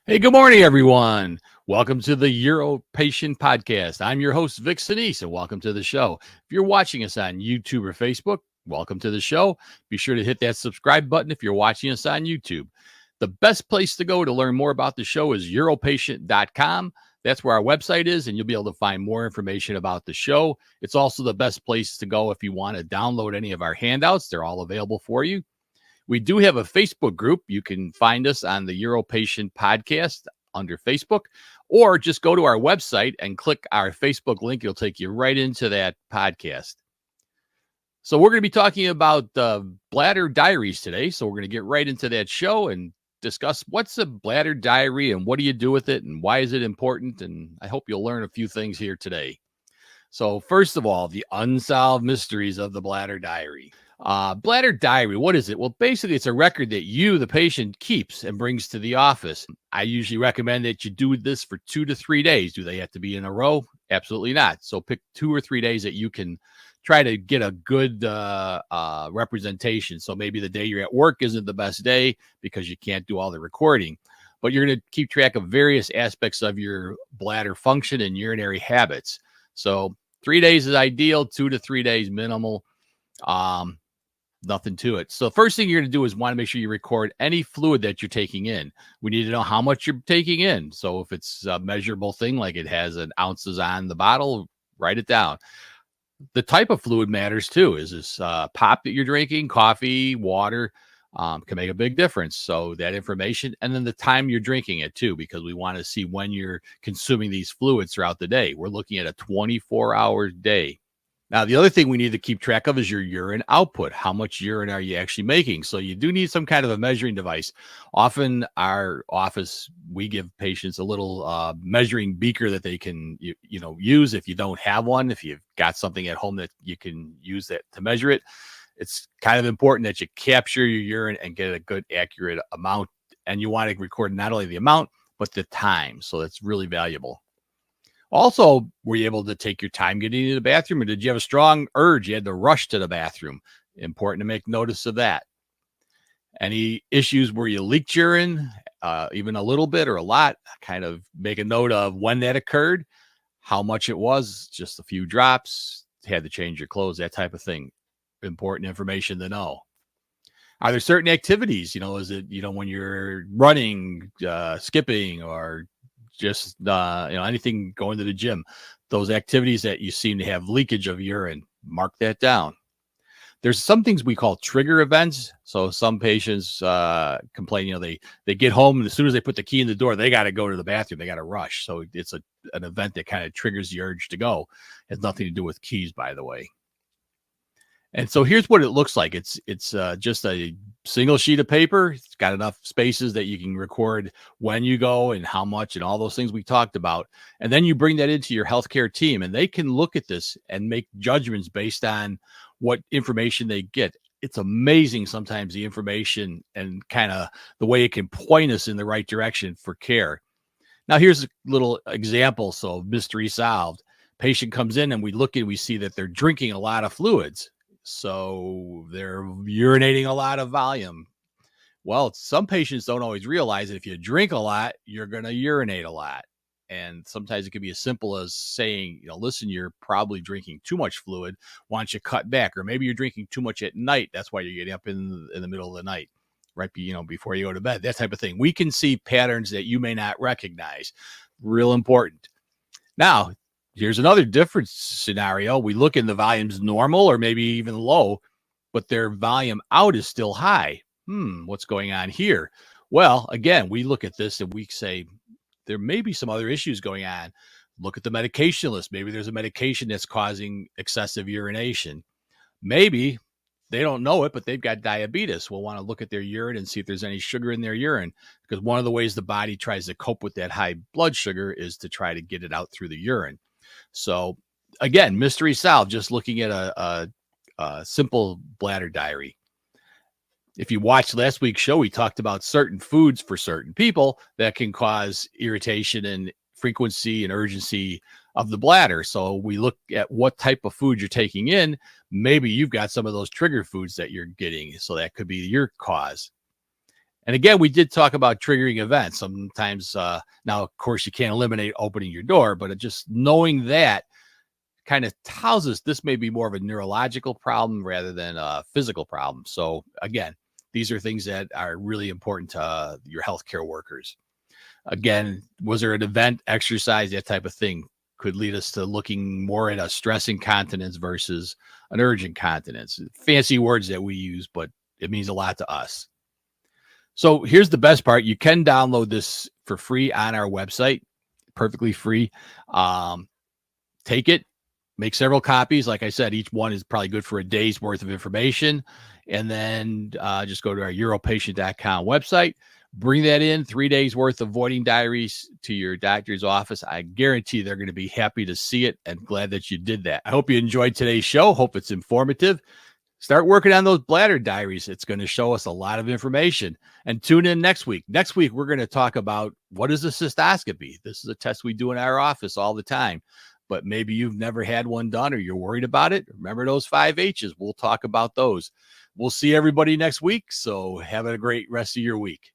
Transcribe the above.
Hey, good morning, everyone. Welcome to the UroPatient podcast. I'm your host, Vic Sinise, and welcome to the show. If you're watching us on YouTube or Facebook, welcome to the show. Be sure to hit that subscribe button if you're watching us on YouTube. The best place to go to learn more about the show is UroPatient.com. That's where our website is, and you'll be able to find more information about the show. It's also the best place to go if you want to download any of our handouts. They're all available for you. We do have a Facebook group. You can find us on the UroPatient podcast under Facebook, or just go to our website and click our Facebook link. It'll take you right into that podcast. So we're going to be talking about bladder diaries today. So we're going to get right into that show and discuss what's a bladder diary and what do you do with it and why is it important. And I hope you'll learn a few things here today. So first of all, the unsolved mysteries of the bladder diary. Bladder diary, what is it? Well, basically, it's a record that you, the patient, keeps and brings to the office. I usually recommend that you do this for 2 to 3 days. Do they have to be in a row? Absolutely not. So pick 2 or 3 days that you can try to get a good representation. So maybe the day you're at work isn't the best day because you can't do all the recording, but you're going to keep track of various aspects of your bladder function and urinary habits. So 3 days is ideal, 2 to 3 days minimal. Nothing to it. So first thing you're going to do is want to make sure you record any fluid that you're taking in. We need to know how much you're taking in. So if it's a measurable thing, like it has an ounces on the bottle, write it down. The type of fluid matters too. Is this pop that you're drinking, coffee, water, can make a big difference. So that information, and then the time you're drinking it too, because we want to see when you're consuming these fluids throughout the day. We're looking at a 24-hour day. Now, the other thing we need to keep track of is your urine output. How much urine are you actually making? So you do need some kind of a measuring device. Often our office, we give patients a little measuring beaker that they can use if you don't have one. If you've got something at home that you can use that to measure it, it's kind of important that you capture your urine and get a good accurate amount. And you want to record not only the amount, but the time. So that's really valuable. Also, were you able to take your time getting to the bathroom, or did you have a strong urge? You had to rush to the bathroom. Important to make notice of that. Any issues where you leaked urine, even a little bit or a lot, kind of make a note of when that occurred, how much it was, just a few drops, had to change your clothes, that type of thing. Important information to know. Are there certain activities, is it, when you're running, skipping, or just, anything, going to the gym, those activities that you seem to have leakage of urine, mark that down. There's some things we call trigger events. So some patients complain, they get home and as soon as they put the key in the door, they got to go to the bathroom. They got to rush. So it's an event that kind of triggers the urge to go. It has nothing to do with keys, by the way. And so here's what it looks like. It's just a single sheet of paper. It's got enough spaces that you can record when you go and how much and all those things we talked about. And then you bring that into your healthcare team and they can look at this and make judgments based on what information they get. It's amazing sometimes the information and kind of the way it can point us in the right direction for care. Now, here's a little example. So mystery solved. Patient comes in and we look and we see that they're drinking a lot of fluids. So they're urinating a lot of volume. Well, some patients don't always realize that if you drink a lot, you're going to urinate a lot. And sometimes it can be as simple as saying, listen, you're probably drinking too much fluid. Why don't you cut back? Or maybe you're drinking too much at night. That's why you're getting up in the middle of the night, right? Before you go to bed, that type of thing. We can see patterns that you may not recognize. Real important. Now, here's another different scenario. We look in the volume's normal or maybe even low, but their volume out is still high. What's going on here? Well, again, we look at this and we say there may be some other issues going on. Look at the medication list. Maybe there's a medication that's causing excessive urination. Maybe they don't know it, but they've got diabetes. We'll want to look at their urine and see if there's any sugar in their urine, because one of the ways the body tries to cope with that high blood sugar is to try to get it out through the urine. So again, mystery solved, just looking at a simple bladder diary. If you watched last week's show, we talked about certain foods for certain people that can cause irritation and frequency and urgency of the bladder. So we look at what type of food you're taking in. Maybe you've got some of those trigger foods that you're getting. So that could be your cause. And again, we did talk about triggering events. Sometimes, now, of course, you can't eliminate opening your door, but just knowing that kind of tells us this may be more of a neurological problem rather than a physical problem. So again, these are things that are really important to your healthcare workers. Again, was there an event, exercise, that type of thing could lead us to looking more at a stress incontinence versus an urge incontinence. Fancy words that we use, but it means a lot to us. So here's the best part. You can download this for free on our website, perfectly free. Take it, make several copies. Like I said, each one is probably good for a day's worth of information. And then just go to our UroPatient.com website, bring that in, 3 days worth of voiding diaries to your doctor's office. I guarantee they're going to be happy to see it and glad that you did that. I hope you enjoyed today's show. Hope it's informative. Start working on those bladder diaries. It's going to show us a lot of information. And tune in next week. Next week, we're going to talk about what is a cystoscopy. This is a test we do in our office all the time. But maybe you've never had one done or you're worried about it. Remember those 5 H's. We'll talk about those. We'll see everybody next week. So have a great rest of your week.